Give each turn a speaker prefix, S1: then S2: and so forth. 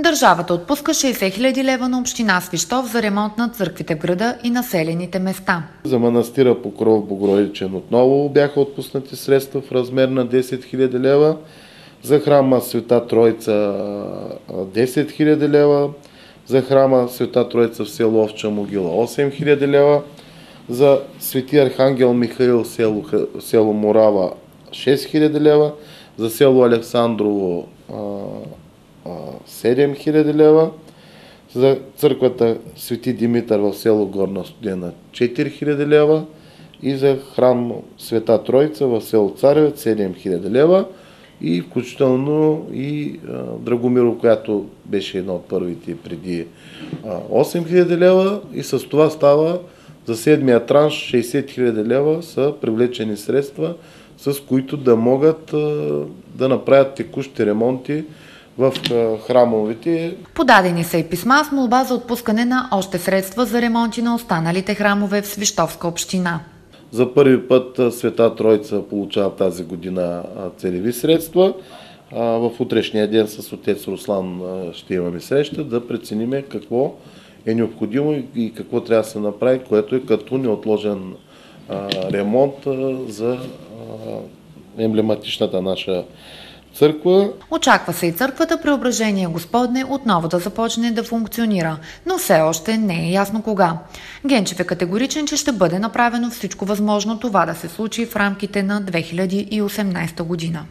S1: Държавата отпуска 60 000 лева на община Свищов за ремонт на църквите в града и населените места.
S2: За манастира Покров Богородичен отново бяха отпуснати средства в размер на 10 000 лева. За храма Света Троица 10 000 лева. За храма Света Троица в село Овча могила 8 000 лева. За Свети Архангел Михаил село Морава 6 000 лева. За село Александрово 7 000 лева. За църквата Свети Димитър в село Горна Студена 4 000 лева. И за храм Света Троица в село Царевец 7 000 лева. И включително и Драгомиров, която беше една от първите преди 8 000 лева. И с това става за седмия транш 60 000 лева са привлечени средства, с които да могат да направят текущи ремонти в храмовете.
S1: Подадени са и писма с молба за отпускане на още средства за ремонти на останалите храмове в Свищовска община.
S2: За първи път Света Троица получава тази година целеви средства. В утрешния ден с отец Руслан ще имаме среща да прецениме какво е необходимо и какво трябва да се направи, което е като неотложен ремонт за емблематичната наша църква.
S1: Очаква се и църквата Преображение Господне отново да започне да функционира, но все още не е ясно кога. Генчев е категоричен, че ще бъде направено всичко възможно това да се случи в рамките на 2018 година.